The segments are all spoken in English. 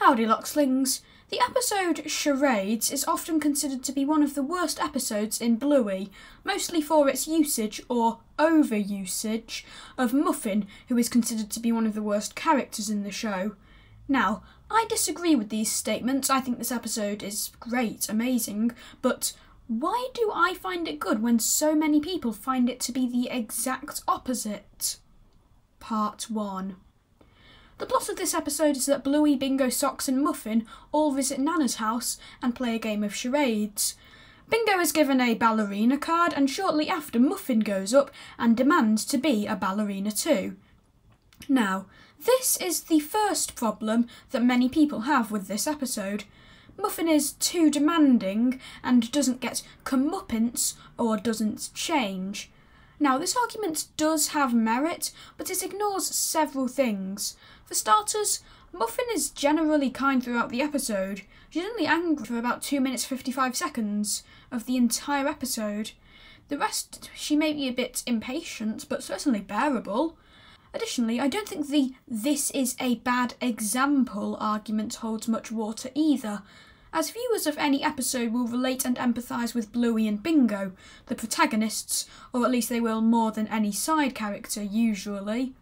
Howdy Lockslings! The episode Charades is often considered to be one of the worst episodes in Bluey, mostly for its usage, or overusage, of Muffin, who is considered to be one of the worst characters in the show. Now, I disagree with these statements. I think this episode is great, amazing, but why do I find it good when so many people find it to be the exact opposite? Part 1. The plot of this episode is that Bluey, Bingo, Socks and Muffin all visit Nana's house and play a game of charades. Bingo is given a ballerina card, and shortly after Muffin goes up and demands to be a ballerina too. Now, this is the first problem that many people have with this episode. Muffin is too demanding and doesn't get comeuppance or doesn't change. Now, this argument does have merit, but it ignores several things. For starters, Muffin is generally kind throughout the episode. She's only angry for about 2 minutes 55 seconds of the entire episode. The rest, she may be a bit impatient, but certainly bearable. Additionally, I don't think the "this is a bad example" argument holds much water either, as viewers of any episode will relate and empathise with Bluey and Bingo, the protagonists, or at least they will more than any side character usually.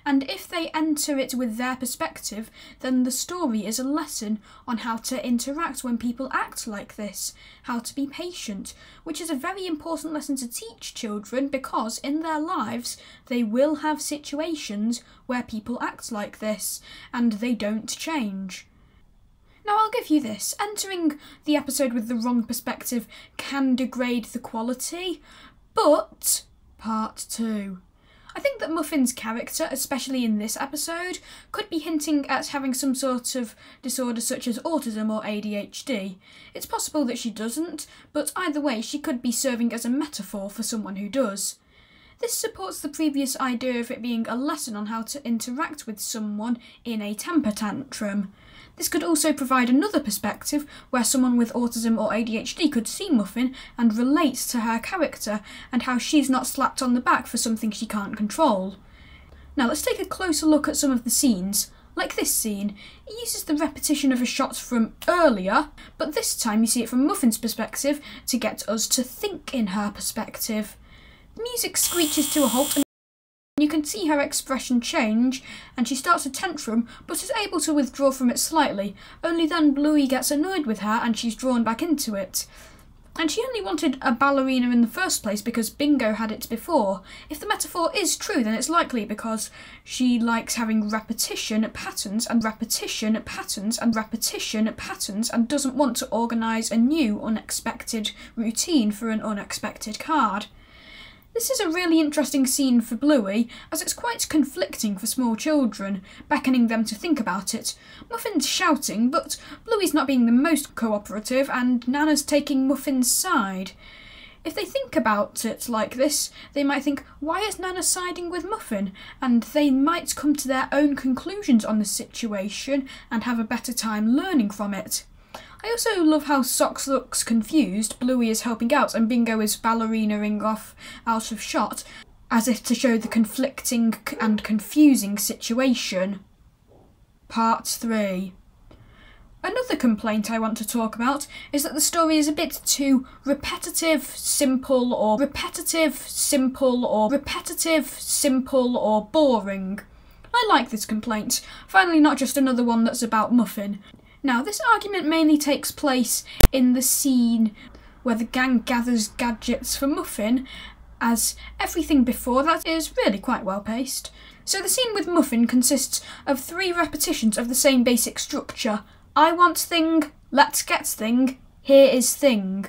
And if they enter it with their perspective, then the story is a lesson on how to interact when people act like this, how to be patient, which is a very important lesson to teach children because in their lives they will have situations where people act like this and they don't change. Now, I'll give you this. Entering the episode with the wrong perspective can degrade the quality, but Part 2. I think that Muffin's character, especially in this episode, could be hinting at having some sort of disorder such as autism or ADHD. It's possible that she doesn't, but either way she could be serving as a metaphor for someone who does. This supports the previous idea of it being a lesson on how to interact with someone in a temper tantrum. This could also provide another perspective where someone with autism or ADHD could see Muffin and relate to her character and how she's not slapped on the back for something she can't control. Now let's take a closer look at some of the scenes. Like this scene, it uses the repetition of a shot from earlier, but this time you see it from Muffin's perspective to get us to think in her perspective. The music screeches to a halt and you can see her expression change, and she starts a tantrum but is able to withdraw from it slightly. Only then Bluey gets annoyed with her and she's drawn back into it. And she only wanted a ballerina in the first place because Bingo had it before. If the metaphor is true, then it's likely because she likes having repetition patterns and repetition patterns and repetition patterns and doesn't want to organise a new unexpected routine for an unexpected card. This is a really interesting scene for Bluey, as it's quite conflicting for small children, beckoning them to think about it. Muffin's shouting, but Bluey's not being the most cooperative, and Nana's taking Muffin's side. If they think about it like this, they might think, why is Nana siding with Muffin? And they might come to their own conclusions on the situation and have a better time learning from it. I also love how Socks looks confused. Bluey is helping out and Bingo is ballerinaing off out of shot, as if to show the conflicting and confusing situation. Part 3. Another complaint I want to talk about is that the story is a bit too repetitive, simple, or repetitive, simple, or repetitive, simple, or boring. I like this complaint. Finally, not just another one that's about Muffin. Now, this argument mainly takes place in the scene where the gang gathers gadgets for Muffin, as everything before that is really quite well paced. So the scene with Muffin consists of 3 repetitions of the same basic structure. I want thing, let's get thing, here is thing.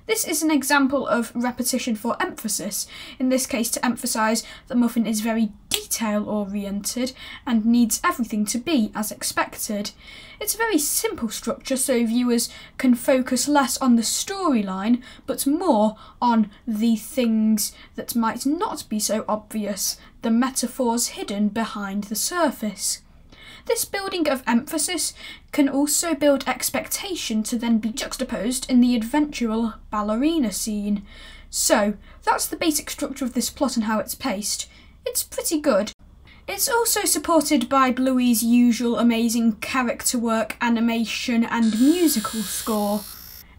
This is an example of repetition for emphasis, in this case to emphasise that Muffin is very detail-oriented and needs everything to be as expected. It's a very simple structure, so viewers can focus less on the storyline, but more on the things that might not be so obvious, the metaphors hidden behind the surface. This building of emphasis can also build expectation to then be juxtaposed in the eventual ballerina scene. So, that's the basic structure of this plot and how it's paced. It's pretty good. It's also supported by Bluey's usual amazing character work, animation and musical score,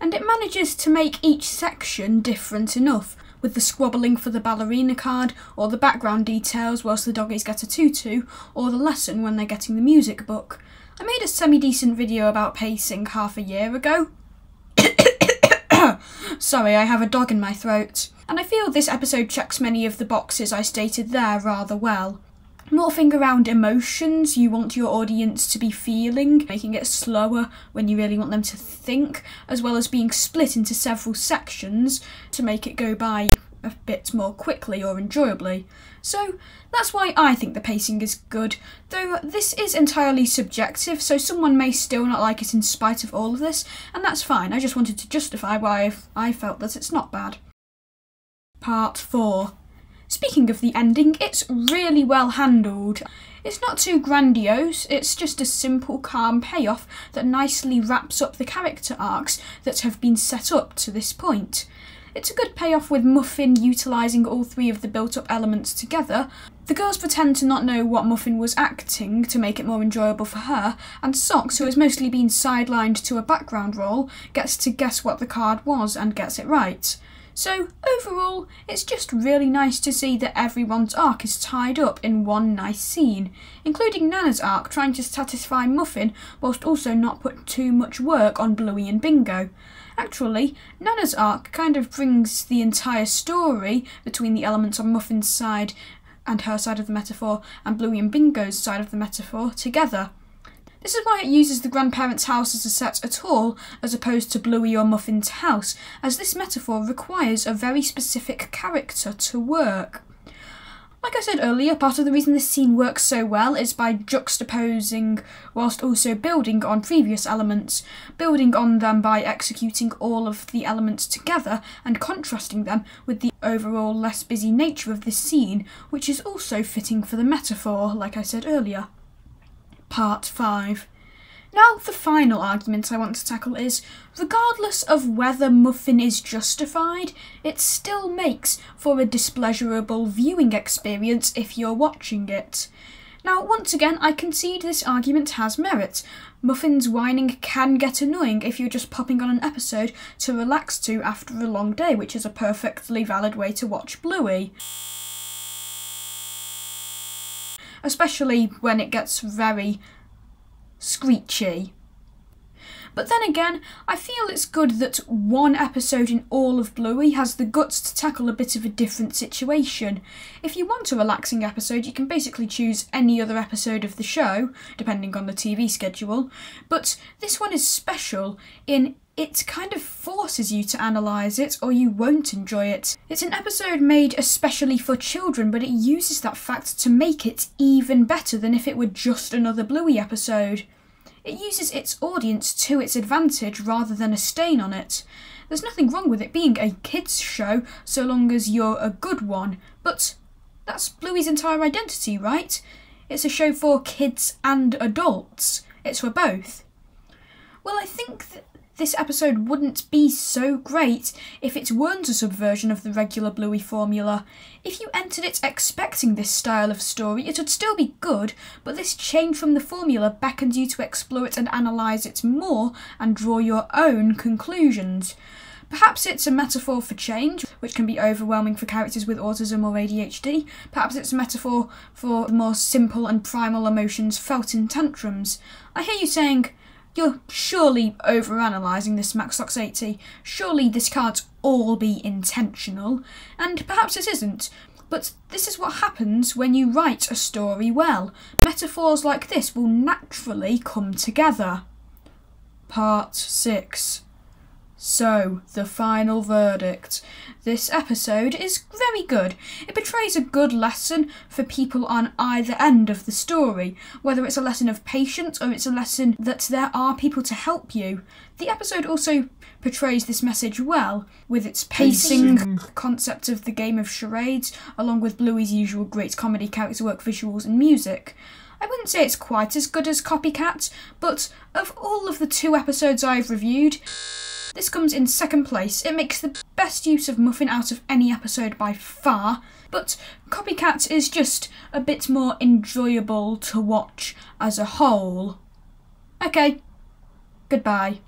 and it manages to make each section different enough, with the squabbling for the ballerina card, or the background details whilst the doggies get a tutu, or the lesson when they're getting the music book. I made a semi-decent video about pacing half a year ago. Sorry, I have a dog in my throat. And I feel this episode checks many of the boxes I stated there rather well. Morphing around emotions you want your audience to be feeling, making it slower when you really want them to think, as well as being split into several sections to make it go by a bit more quickly or enjoyably. So that's why I think the pacing is good, though this is entirely subjective, so someone may still not like it in spite of all of this, and that's fine. I just wanted to justify why I felt that it's not bad. Part 4. Speaking of the ending, it's really well handled. It's not too grandiose, it's just a simple, calm payoff that nicely wraps up the character arcs that have been set up to this point. It's a good payoff with Muffin utilising all three of the built-up elements together. The girls pretend to not know what Muffin was acting to make it more enjoyable for her, and Socks, who has mostly been sidelined to a background role, gets to guess what the card was and gets it right. So, overall, it's just really nice to see that everyone's arc is tied up in one nice scene, including Nana's arc trying to satisfy Muffin whilst also not put too much work on Bluey and Bingo. Actually, Nana's arc kind of brings the entire story between the elements on Muffin's side and her side of the metaphor and Bluey and Bingo's side of the metaphor together. This is why it uses the grandparents' house as a set at all, as opposed to Bluey or Muffin's house, as this metaphor requires a very specific character to work. Like I said earlier, part of the reason this scene works so well is by juxtaposing whilst also building on previous elements, building on them by executing all of the elements together and contrasting them with the overall less busy nature of this scene, which is also fitting for the metaphor, like I said earlier. Part 5. Now the final argument I want to tackle is, regardless of whether Muffin is justified, it still makes for a displeasurable viewing experience if you're watching it. Now once again, I concede this argument has merit. Muffin's whining can get annoying if you're just popping on an episode to relax to after a long day, which is a perfectly valid way to watch Bluey. Especially when it gets very screechy. But then again, I feel it's good that one episode in all of Bluey has the guts to tackle a bit of a different situation. If you want a relaxing episode, you can basically choose any other episode of the show, depending on the TV schedule, but this one is special in it kind of forces you to analyse it or you won't enjoy it. It's an episode made especially for children, but it uses that fact to make it even better than if it were just another Bluey episode. It uses its audience to its advantage rather than a stain on it. There's nothing wrong with it being a kids' show so long as you're a good one, but that's Bluey's entire identity, right? It's a show for kids and adults. It's for both. Well, I think that this episode wouldn't be so great if it weren't a subversion of the regular Bluey formula. If you entered it expecting this style of story, it would still be good, but this change from the formula beckons you to explore it and analyse it more and draw your own conclusions. Perhaps it's a metaphor for change, which can be overwhelming for characters with autism or ADHD. Perhaps it's a metaphor for the more simple and primal emotions felt in tantrums. I hear you saying, "You're surely overanalyzing this, MaxSox80. Surely this can't all be intentional." And perhaps it isn't. But this is what happens when you write a story well. Metaphors like this will naturally come together. Part 6. So, the final verdict. This episode is very good. It portrays a good lesson for people on either end of the story, whether it's a lesson of patience or it's a lesson that there are people to help you. The episode also portrays this message well, with its pacing, concept of the game of charades, along with Bluey's usual great comedy, character work, visuals and music. I wouldn't say it's quite as good as Copycat, but of all of the 2 episodes I've reviewed, This comes in second place. It makes the best use of Muffin out of any episode by far, but Copycat is just a bit more enjoyable to watch as a whole. Okay, goodbye.